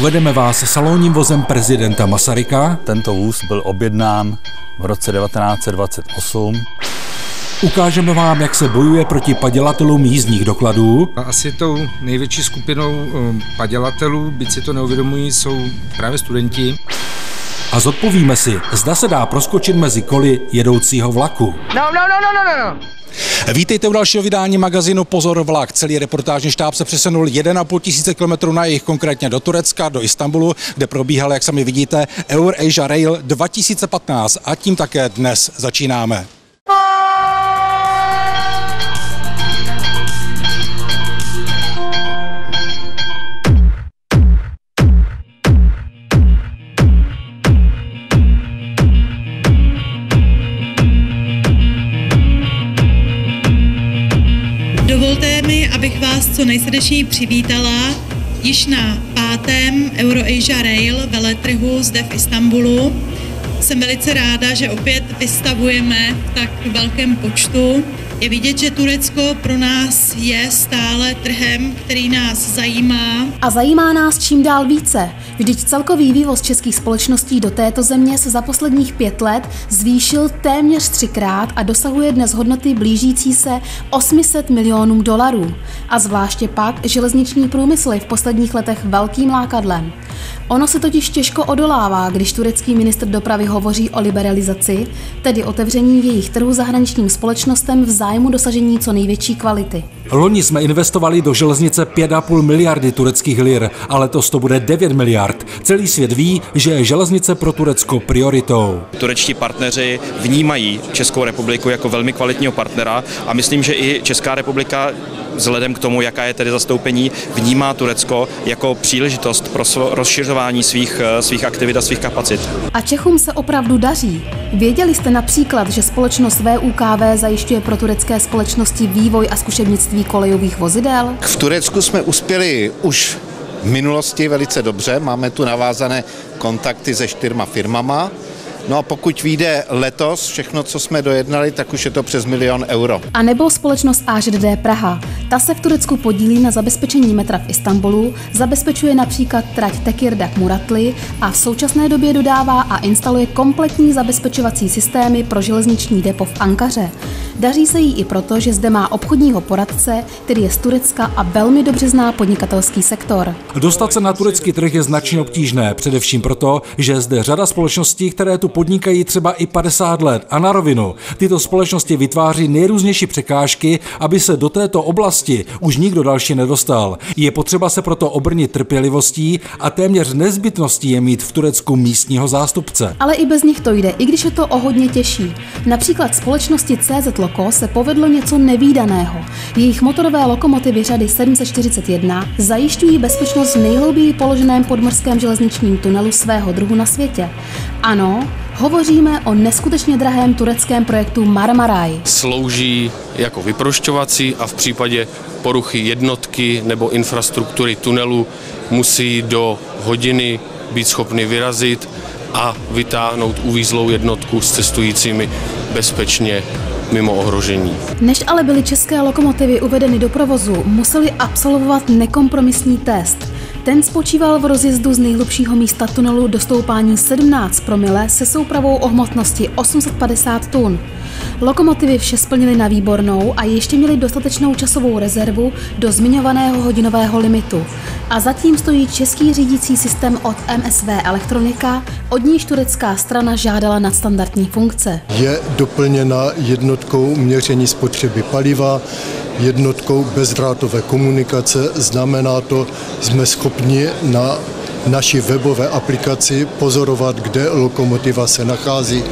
Provedeme vás salonním vozem prezidenta Masaryka. Tento vůz byl objednán v roce 1928. Ukážeme vám, jak se bojuje proti padělatelům jízdních dokladů. Asi tou největší skupinou padělatelů, byť si to neuvědomují, jsou právě studenti. A zodpovíme si, zda se dá proskočit mezi koly jedoucího vlaku. No. Vítejte u dalšího vydání magazínu Pozor vlak. Celý reportážní štáb se přesunul 1,5 tisíce kilometrů na jih, konkrétně do Turecka, do Istanbulu, kde probíhal, jak sami vidíte, Eurasia Rail 2015 a tím také dnes začínáme. Dovolte mi, abych vás co nejsrdečněji přivítala již na 5. Eurasia Rail veletrhu zde v Istanbulu. Jsem velice ráda, že opět vystavujeme v tak velkém počtu. Je vidět, že Turecko pro nás je stále trhem, který nás zajímá. A zajímá nás čím dál více. Vždyť celkový vývoz českých společností do této země se za posledních 5 let zvýšil téměř 3krát a dosahuje dnes hodnoty blížící se 800 milionů dolarů. A zvláště pak železniční průmysl je v posledních letech velkým lákadlem. Ono se totiž těžko odolává, když turecký ministr dopravy hovoří o liberalizaci, tedy otevření jejich trhu zahraničním společnostem v zájmu dosažení co největší kvality. Loni jsme investovali do železnice 5,5 miliardy tureckých lir a letos to bude 9 miliard. Celý svět ví, že je železnice pro Turecko prioritou. Turečtí partneři vnímají Českou republiku jako velmi kvalitního partnera a myslím, že i Česká republika vzhledem k tomu, jaká je tedy zastoupení, vnímá Turecko jako příležitost pro rozšiřování svých aktivit a svých kapacit. A Čechům se opravdu daří. Věděli jste například, že společnost VUKV zajišťuje pro turecké společnosti vývoj a zkušebnictví kolejových vozidel? V Turecku jsme uspěli už v minulosti velice dobře, máme tu navázané kontakty se 4 firmama. No a pokud vyjde letos všechno, co jsme dojednali, tak už je to přes 1 milion euro. A nebo společnost ŽDD Praha. Ta se v Turecku podílí na zabezpečení metra v Istanbulu, zabezpečuje například trať Tekirdağ-Muratlı a v současné době dodává a instaluje kompletní zabezpečovací systémy pro železniční depo v Ankaře. Daří se jí i proto, že zde má obchodního poradce, který je z Turecka a velmi dobře zná podnikatelský sektor. Dostat se na turecký trh je značně obtížné, především proto, že je zde řada společností, které tu podnikají třeba i 50 let. A na rovinu, tyto společnosti vytváří nejrůznější překážky, aby se do této oblasti už nikdo další nedostal. Je potřeba se proto obrnit trpělivostí a téměř nezbytností je mít v Turecku místního zástupce. Ale i bez nich to jde, i když je to o hodně těžší. Například společnosti CZ Loko se povedlo něco nevídaného. Jejich motorové lokomotivy řady 741 zajišťují bezpečnost v nejhlouběji položeném podmořském železničním tunelu svého druhu na světě. Ano, hovoříme o neskutečně drahém tureckém projektu Marmaray. Slouží jako vyprošťovací a v případě poruchy jednotky nebo infrastruktury tunelu musí do hodiny být schopny vyrazit a vytáhnout uvízlou jednotku s cestujícími bezpečně mimo ohrožení. Než ale byly české lokomotivy uvedeny do provozu, museli absolvovat nekompromisní test. Ten spočíval v rozjezdu z nejhlubšího místa tunelu do stoupání 17 promile se soupravou o hmotnosti 850 tun. Lokomotivy vše splnily na výbornou a ještě měly dostatečnou časovou rezervu do zmiňovaného hodinového limitu. A zatím stojí český řídící systém od MSV Elektronika, od níž turecká strana žádala nadstandardní funkce. Je doplněna jednotkou měření spotřeby paliva, jednotkou bezdrátové komunikace, znamená to, jsme schopni na naší webové aplikaci pozorovat, kde lokomotiva se nachází,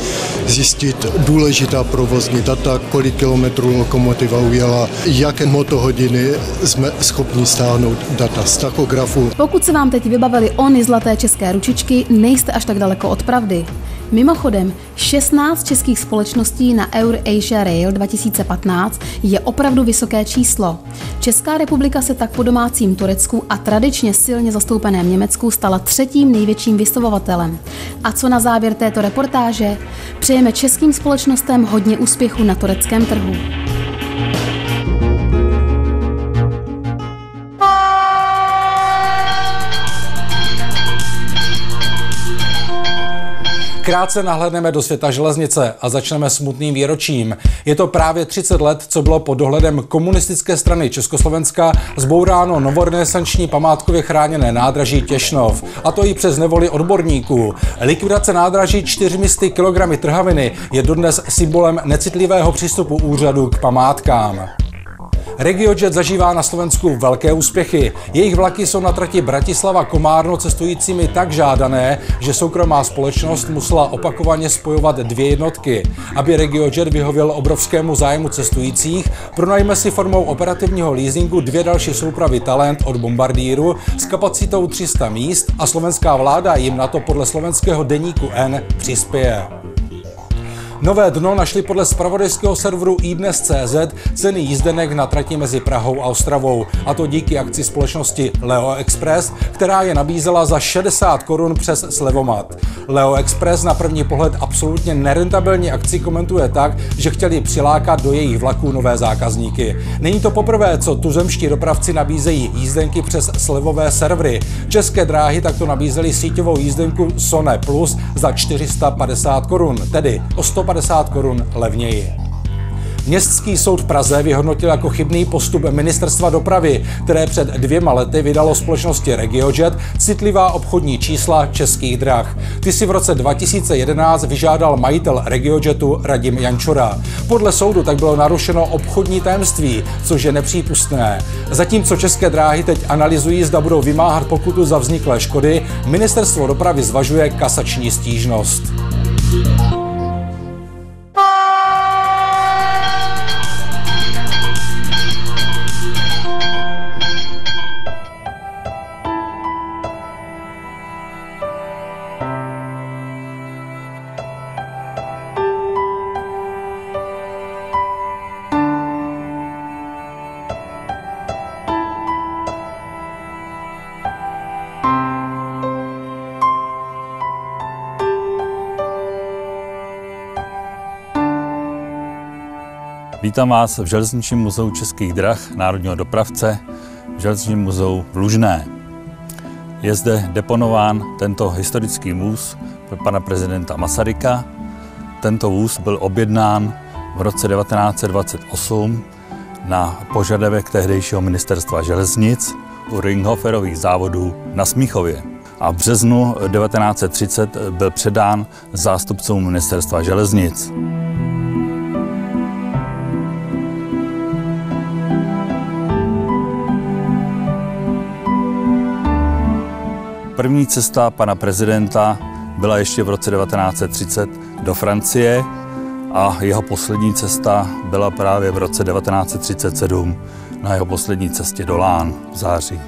zjistit důležitá provozní data, kolik kilometrů lokomotiva ujela, jaké motohodiny jsme schopni stáhnout data z tachografu. Pokud se vám teď vybavily ony zlaté české ručičky, nejste až tak daleko od pravdy. Mimochodem, 16 českých společností na Eurasia Rail 2015 je opravdu vysoké číslo. Česká republika se tak po domácím Turecku a tradičně silně zastoupeném Německu stala 3. největším vystavovatelem. A co na závěr této reportáže? Přejeme českým společnostem hodně úspěchu na tureckém trhu. Krátce nahlédneme do světa železnice a začneme smutným výročím. Je to právě 30 let, co bylo pod dohledem komunistické strany Československa zbouráno novorenesanční památkově chráněné nádraží Těšnov. A to i přes nevoli odborníků. Likvidace nádraží 400 kg trhaviny je dodnes symbolem necitlivého přístupu úřadu k památkám. RegioJet zažívá na Slovensku velké úspěchy. Jejich vlaky jsou na trati Bratislava-Komárno cestujícími tak žádané, že soukromá společnost musela opakovaně spojovat 2 jednotky. Aby RegioJet vyhověl obrovskému zájmu cestujících, pronajme si formou operativního leasingu 2 další soupravy Talent od Bombardíru s kapacitou 300 míst a slovenská vláda jim na to podle slovenského deníku N přispěje. Nové dno našli podle zpravodajského serveru iDnes.cz ceny jízdenek na trati mezi Prahou a Ostravou. A to díky akci společnosti Leo Express, která je nabízela za 60 korun přes slevomat. Leo Express na první pohled absolutně nerentabilní akci komentuje tak, že chtěli přilákat do jejich vlaků nové zákazníky. Není to poprvé, co tuzemští dopravci nabízejí jízdenky přes slevové servery. České dráhy takto nabízely síťovou jízdenku Sone Plus za 450 korun, tedy o 150 korun levněji. Městský soud v Praze vyhodnotil jako chybný postup Ministerstva dopravy, které před 2 lety vydalo společnosti RegioJet citlivá obchodní čísla Českých drah. Ty si v roce 2011 vyžádal majitel RegioJetu Radim Jančura. Podle soudu tak bylo narušeno obchodní tajemství, což je nepřípustné. Zatímco České dráhy teď analyzují, zda budou vymáhat pokutu za vzniklé škody, Ministerstvo dopravy zvažuje kasační stížnost. Vítám vás v Železničním muzeu Českých drah, národního dopravce, v Železničním muzeu v Lužné. Je zde deponován tento historický vůz pro pana prezidenta Masaryka. Tento vůz byl objednán v roce 1928 na požadavek tehdejšího ministerstva železnic u Ringhoferových závodů na Smíchově. A v březnu 1930 byl předán zástupcům ministerstva železnic. První cesta pana prezidenta byla ještě v roce 1930 do Francie a jeho poslední cesta byla právě v roce 1937 na jeho poslední cestě do Lán v září.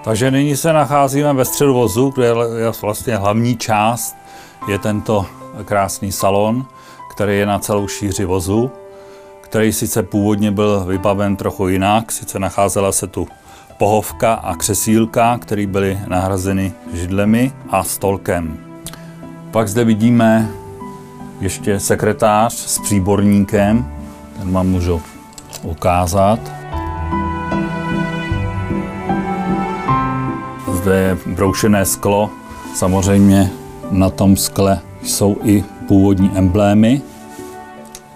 Takže nyní se nacházíme ve středu vozu, kde je vlastně hlavní část, je tento krásný salon, který je na celou šíři vozu, který sice původně byl vybaven trochu jinak, sice nacházela se tu pohovka a křesílka, které byly nahrazeny židlemi a stolkem. Pak zde vidíme ještě sekretář s příborníkem, ten vám můžu ukázat. Zde je broušené sklo, samozřejmě na tom skle jsou i původní emblémy.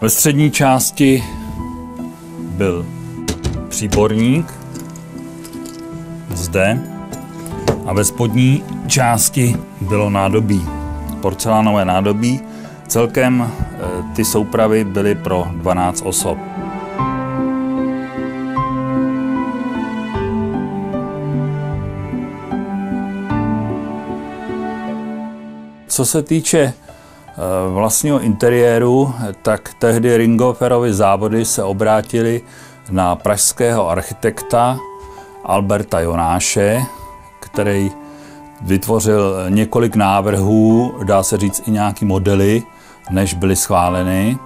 Ve střední části byl příborník, zde, a ve spodní části bylo nádobí, porcelánové nádobí. Celkem ty soupravy byly pro 12 osob. Co se týče vlastního interiéru, tak tehdy Ringhoferovy závody se obrátili na pražského architekta Alberta Jonáše, který vytvořil několik návrhů, dá se říct i nějaký modely, než byly schváleny.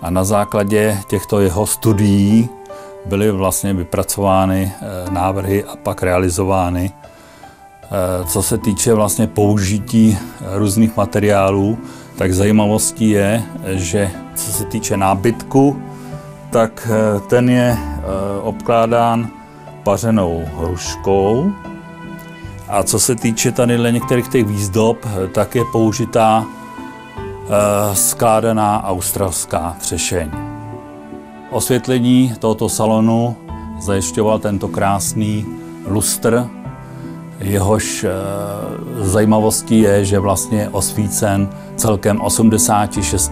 A na základě těchto jeho studií byly vlastně vypracovány návrhy a pak realizovány Co se týče vlastně použití různých materiálů, tak zajímavostí je, že co se týče nábytku, tak ten je obkládán pařenou hruškou. A co se týče tady některých těch výzdob, tak je použitá skládaná australská třešeň. Osvětlení tohoto salonu zajišťoval tento krásný lustr. Jehož zajímavostí je, že vlastně je osvícen celkem 86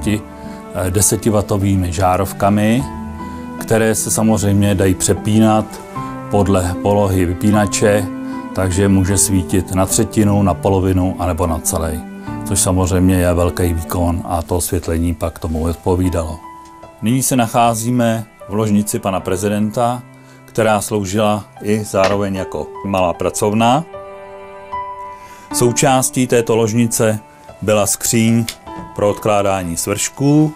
10W žárovkami, které se samozřejmě dají přepínat podle polohy vypínače, takže může svítit na třetinu, na polovinu anebo na celý. Což samozřejmě je velký výkon a to osvětlení pak tomu odpovídalo. Nyní se nacházíme v ložnici pana prezidenta, která sloužila i zároveň jako malá pracovna. Součástí této ložnice byla skříň pro odkládání svršků,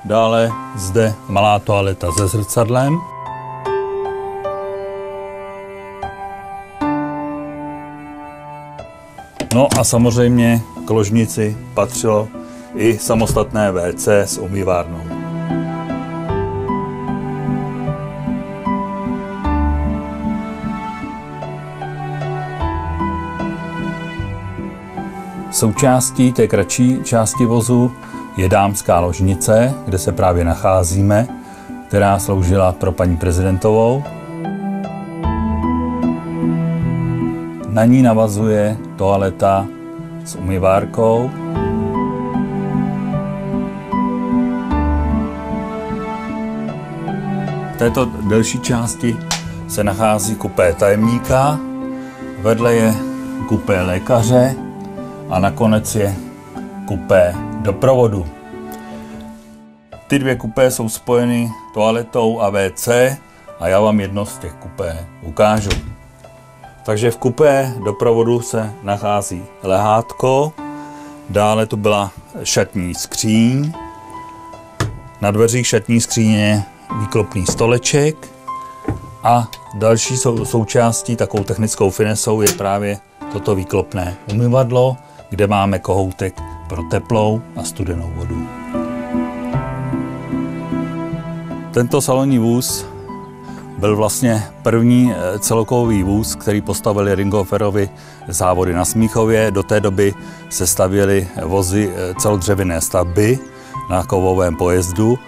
dále zde malá toaleta se zrcadlem. No a samozřejmě k ložnici patřilo i samostatné WC s umývárnou. Součástí té kratší části vozu je dámská ložnice, kde se právě nacházíme, která sloužila pro paní prezidentovou. Na ní navazuje toaleta s umyvárkou. V této delší části se nachází kupé tajemníka, vedle je kupé lékaře a nakonec je kupé doprovodu. Ty dvě kupé jsou spojeny toaletou a WC a já vám jedno z těch kupé ukážu. Takže v kupé doprovodu se nachází lehátko, dále tu byla šatní skříň, na dveřích šatní skříně výklopný stoleček a další součástí, takovou technickou finesou, je právě toto výklopné umyvadlo, kde máme kohoutek pro teplou a studenou vodu. Tento salonní vůz byl vlastně první celokovový vůz, který postavili Ringoferovi závody na Smíchově. Do té doby se stavěly vozy celodřevěné stavby na kovovém pojezdu.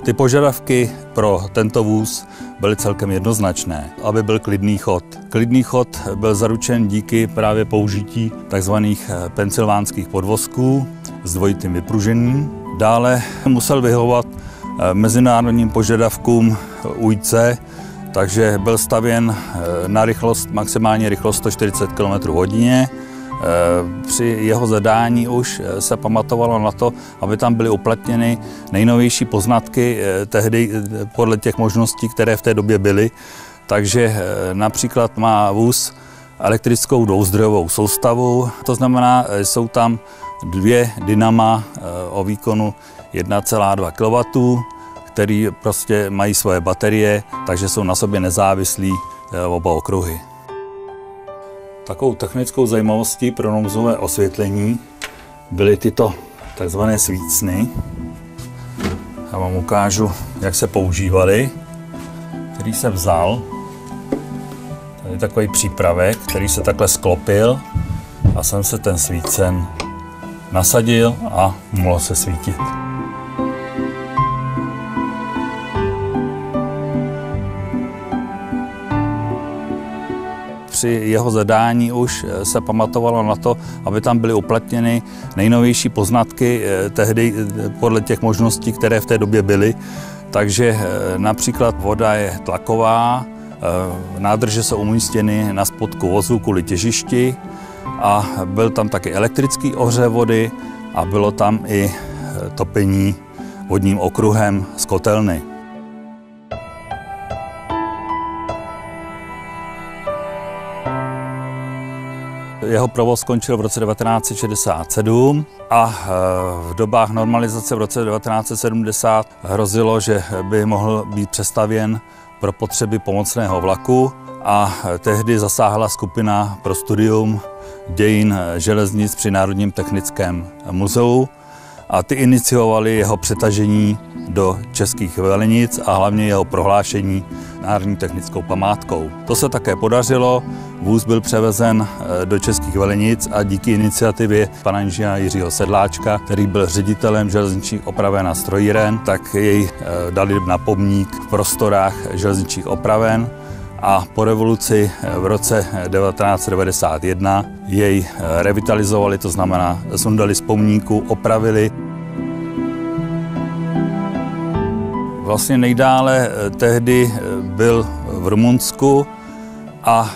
Ty požadavky pro tento vůz byly celkem jednoznačné, aby byl klidný chod. Klidný chod byl zaručen díky právě použití tzv. Pensylvánských podvozků s dvojitým vypružením. Dále musel vyhovovat mezinárodním požadavkům UIC, takže byl stavěn na rychlost, maximální rychlost 140 km/h. Při jeho zadání už se pamatovalo na to, aby tam byly uplatněny nejnovější poznatky tehdy podle těch možností, které v té době byly. Takže například má vůz elektrickou dvouzdrojovou soustavu, to znamená, jsou tam dvě dynama o výkonu 1,2 kW, který prostě mají svoje baterie, takže jsou na sobě nezávislí oba okruhy. Takovou technickou zajímavostí pro nouzové osvětlení byly tyto takzvané svícny. Já vám ukážu, jak se používaly, který se vzal. Tady je takový přípravek, který se takhle sklopil a sem se ten svícen nasadil a mohlo se svítit. Při jeho zadání už se pamatovalo na to, aby tam byly uplatněny nejnovější poznatky tehdy podle těch možností, které v té době byly. Takže například voda je tlaková, nádrže jsou umístěny na spodku vozu kvůli těžišti a byl tam taky elektrický ohřev vody a bylo tam i topení vodním okruhem z kotelny. Jeho provoz skončil v roce 1967 a v dobách normalizace v roce 1970 hrozilo, že by mohl být přestavěn pro potřeby pomocného vlaku a tehdy zasáhla skupina pro studium dějin železnic při Národním technickém muzeu a ty iniciovali jeho přetažení do českých Velenic a hlavně jeho prohlášení národní technickou památkou. To se také podařilo, vůz byl převezen do českých Velenic a díky iniciativě pana inženýra Jiřího Sedláčka, který byl ředitelem železničních opraven a strojíren, tak jej dali na pomník v prostorách železničních opraven a po revoluci v roce 1991 jej revitalizovali, to znamená sundali z pomníku, opravili. Vlastně nejdále tehdy byl v Rumunsku a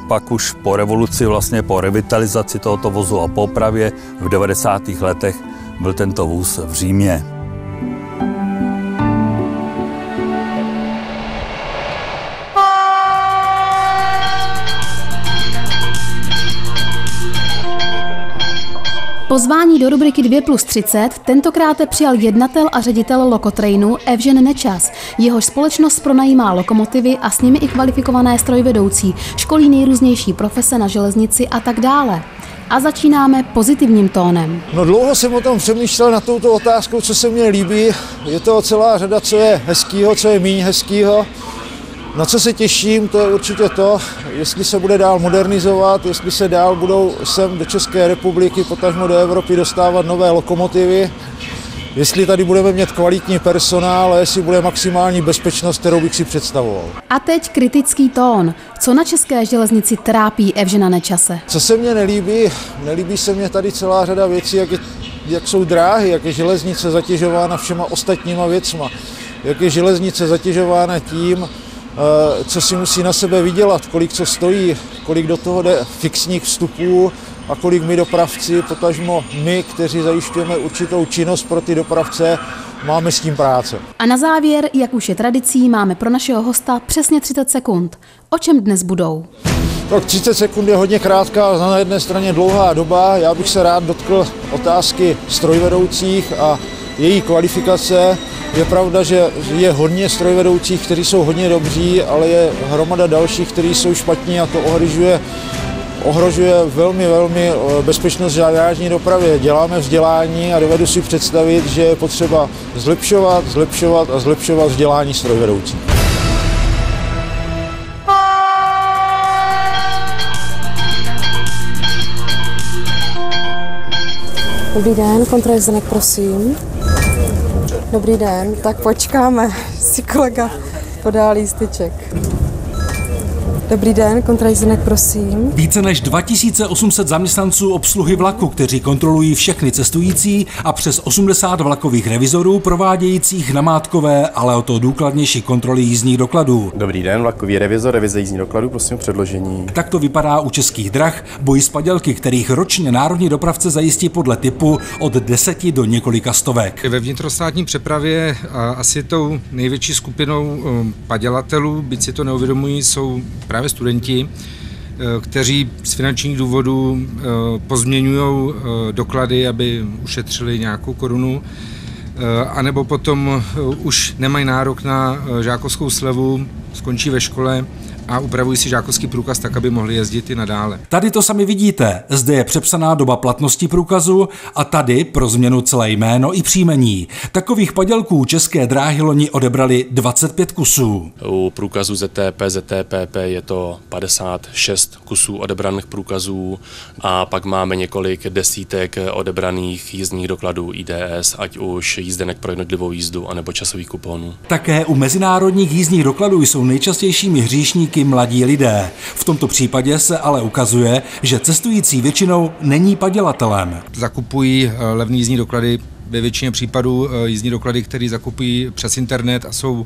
pak už po revoluci, vlastně po revitalizaci tohoto vozu a po opravě v 90. letech byl tento vůz v Římě. Pozvání do rubriky 2+30 tentokrát přijal jednatel a ředitel Lokotrainu Evžen Nečas. Jehož společnost pronajímá lokomotivy a s nimi i kvalifikované strojvedoucí, školí nejrůznější profese na železnici a tak dále. A začínáme pozitivním tónem. No dlouho jsem o tom přemýšlel nad touto otázkou, co se mně líbí. Je to celá řada, co je hezkýho, co je méně hezkýho. Na co se těším, to je určitě to, jestli se bude dál modernizovat, jestli se dál budou sem do České republiky, potažmo do Evropy dostávat nové lokomotivy, jestli tady budeme mít kvalitní personál a jestli bude maximální bezpečnost, kterou bych si představoval. A teď kritický tón. Co na české železnici trápí Evžena Nečase? Co se mně nelíbí? Nelíbí se mně tady celá řada věcí, jak jsou dráhy, jak je železnice zatěžována všema ostatníma věcma, jak je železnice zatěžována tím, co si musí na sebe vydělat, kolik co stojí, kolik do toho jde fixních vstupů a kolik my dopravci, potažmo my, kteří zajišťujeme určitou činnost pro ty dopravce, máme s tím práce. A na závěr, jak už je tradicí, máme pro našeho hosta přesně 30 sekund. O čem dnes budou? Tak 30 sekund je hodně krátká, na jedné straně dlouhá doba. Já bych se rád dotkl otázky strojvedoucích a její kvalifikace. Je pravda, že je hodně strojvedoucích, kteří jsou hodně dobří, ale je hromada dalších, kteří jsou špatní a to ohrožuje velmi bezpečnost železniční dopravy. Děláme vzdělání a dovedu si představit, že je potřeba zlepšovat vzdělání strojvedoucích. Dobrý den, kontrajezenek, prosím. Dobrý den, tak počkáme, si kolega podá lísteček. Dobrý den, kontrajezenek, prosím. Více než 2800 zaměstnanců obsluhy vlaku, kteří kontrolují všechny cestující a přes 80 vlakových revizorů provádějících namátkové, ale o to důkladnější kontroly jízdních dokladů. Dobrý den, vlakový revizor, revize jízdních dokladů, prosím o předložení. Tak to vypadá u Českých drah, boj s padělky, kterých ročně národní dopravce zajistí podle typu od 10 do několika stovek. Ve vnitrostátní přepravě asi tou největší skupinou padělatelů, byť si to neuvědomují, jsou právě studenti, kteří z finančních důvodů pozměňují doklady, aby ušetřili nějakou korunu, anebo potom už nemají nárok na žákovskou slevu, skončí ve škole a upravují si žákovský průkaz tak, aby mohli jezdit i nadále. Tady to sami vidíte, zde je přepsaná doba platnosti průkazu a tady pro změnu celé jméno i příjmení. Takových padělků České dráhy loni odebrali 25 kusů. U průkazu ZTP, ZTPP je to 56 kusů odebraných průkazů a pak máme několik desítek odebraných jízdních dokladů IDS, ať už jízdenek pro jednotlivou jízdu, anebo časových kuponů. Také u mezinárodních jízdních dokladů jsou nejčastějšími hříšníky mladí lidé. V tomto případě se ale ukazuje, že cestující většinou není padělatelem. Zakupují levné jízdní doklady, ve většině případů jízdní doklady, které zakupují přes internet a jsou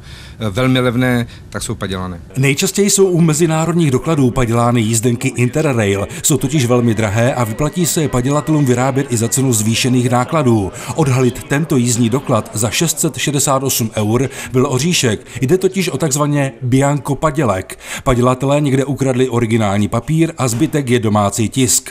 velmi levné, tak jsou padělané. Nejčastěji jsou u mezinárodních dokladů padělány jízdenky Interrail. Jsou totiž velmi drahé a vyplatí se je padělatelům vyrábět i za cenu zvýšených nákladů. Odhalit tento jízdní doklad za 668 € byl oříšek. Jde totiž o takzvaně bianco padělek. Padělatelé někde ukradli originální papír a zbytek je domácí tisk.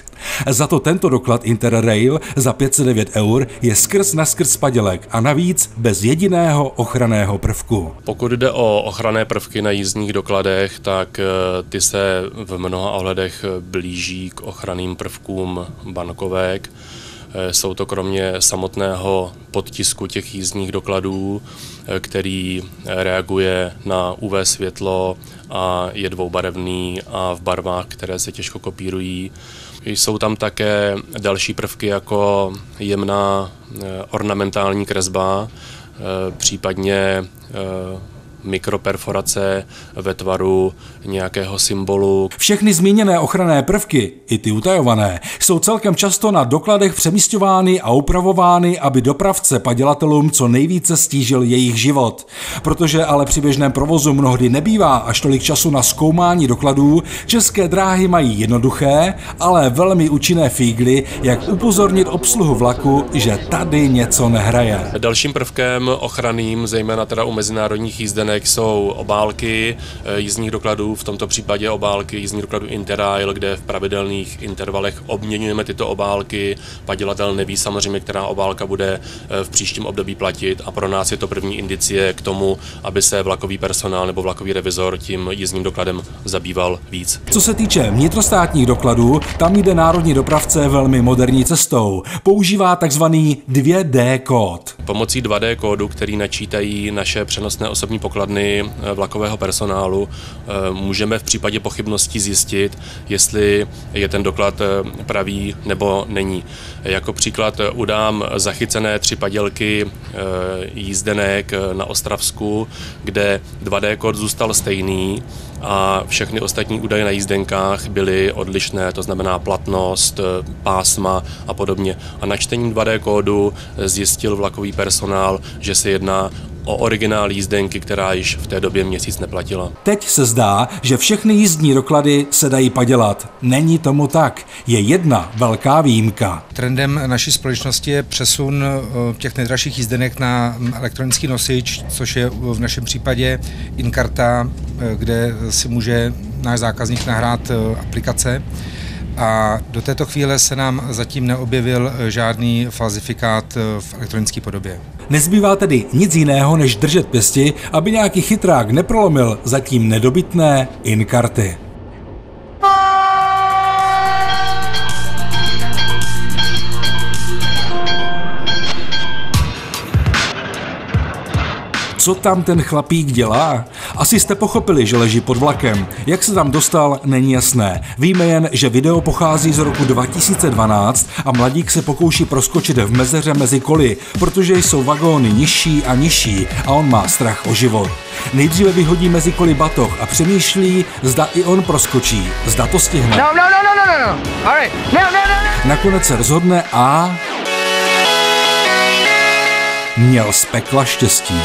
Za to tento doklad Interrail za 509 € je skrz na skrz padělek a navíc bez jediného ochranného prvku. Pokud jde o ochranné prvky na jízdních dokladech, tak ty se v mnoha ohledech blíží k ochranným prvkům bankovek. Jsou to kromě samotného podtisku těch jízdních dokladů, který reaguje na UV světlo a je dvoubarevný a v barvách, které se těžko kopírují. Jsou tam také další prvky jako jemná ornamentální kresba, případně mikroperforace ve tvaru nějakého symbolu. Všechny zmíněné ochranné prvky, i ty utajované, jsou celkem často na dokladech přemísťovány a upravovány, aby dopravce padělatelům co nejvíce stížil jejich život. Protože ale při běžném provozu mnohdy nebývá až tolik času na zkoumání dokladů, České dráhy mají jednoduché, ale velmi účinné fígly, jak upozornit obsluhu vlaku, že tady něco nehraje. Dalším prvkem ochranným, zejména teda u mezinárodních jízdenek, jsou obálky jízdních dokladů, v tomto případě obálky jízdních dokladů Interrail, kde v pravidelných intervalech obměňujeme tyto obálky. Padělatel neví samozřejmě, která obálka bude v příštím období platit a pro nás je to první indicie k tomu, aby se vlakový personál nebo vlakový revizor tím jízdním dokladem zabýval víc. Co se týče vnitrostátních dokladů, tam jde národní dopravce velmi moderní cestou. Používá takzvaný 2D kód. Pomocí 2D kódu, který načítají naše přenosné osobní pokladny vlakového personálu, můžeme v případě pochybností zjistit, jestli je ten doklad pravý nebo není. Jako příklad udám zachycené 3 padělky jízdenek na Ostravsku, kde 2D kód zůstal stejný a všechny ostatní údaje na jízdenkách byly odlišné, to znamená platnost, pásma a podobně. A načtením 2D kódu zjistil vlakový personál, že se jedná o originál jízdenky, která již v té době měsíc neplatila. Teď se zdá, že všechny jízdní doklady se dají padělat. Není tomu tak. Je jedna velká výjimka. Trendem naší společnosti je přesun těch nejdražších jízdenek na elektronický nosič, což je v našem případě InKarta, kde si může náš zákazník nahrát aplikace. A do této chvíle se nám zatím neobjevil žádný falzifikát v elektronické podobě. Nezbývá tedy nic jiného, než držet pěsti, aby nějaký chytrák neprolomil zatím nedobytné InKarty. Co tam ten chlapík dělá? Asi jste pochopili, že leží pod vlakem. Jak se tam dostal, není jasné. Víme jen, že video pochází z roku 2012 a mladík se pokouší proskočit v mezeře mezi koly, protože jsou vagóny nižší a nižší a on má strach o život. Nejdříve vyhodí mezi koly batoh a přemýšlí, zda i on proskočí, zda to stihne. No. All right. No. Nakonec se rozhodne a měl z pekla štěstí.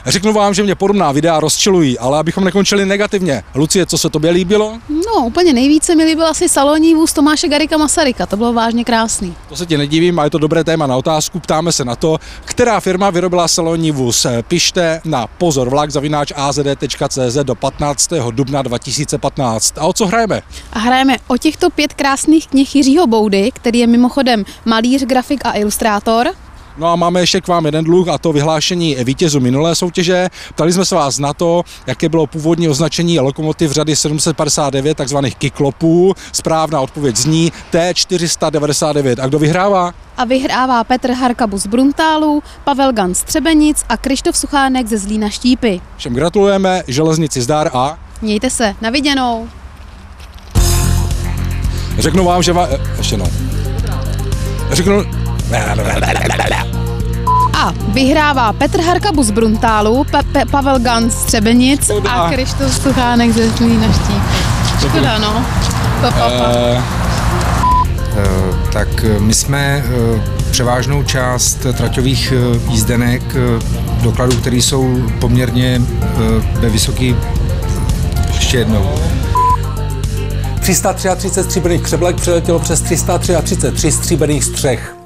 Řeknu vám, že mě podobná videa rozčilují, ale abychom nekončili negativně. Lucie, co se tobě líbilo? No, úplně nejvíce mi líbil asi salonní vůz Tomáše Garrigua Masaryka, to bylo vážně krásný. To se ti nedivím a je to dobré téma na otázku. Ptáme se na to, která firma vyrobila salonní vůz. Pište na pozorvlak@azd.cz do 15. dubna 2015. A o co hrajeme? A hrajeme o těchto 5 krásných knih Jiřího Boudy, který je mimochodem malíř, grafik a ilustrátor. No a máme ještě k vám jeden dluh, a to vyhlášení vítězů minulé soutěže. Ptali jsme se vás na to, jaké bylo původní označení lokomotiv řady 759, takzvaných kyklopů. Správná odpověď zní T499. A kdo vyhrává? A vyhrává Petr Harkabus z Bruntálu, Pavel Gan z Třebenic a Krištof Suchánek ze Zlína Štípy. Všem gratulujeme, železnici zdar a... Mějte se, na viděnou. Řeknu vám, že ještě no. A vyhrává Petr Harkabus z Bruntálu, Pavel Gan z Třebenic a Krištof Suchánek ze Zlína Štípy. Škoda, no. Tak my jsme převážnou část traťových jízdenek, dokladů, které jsou poměrně ve vysoký... Ještě jednou. 333 stříbrných křeblek přeletělo přes 333 stříbrných střech.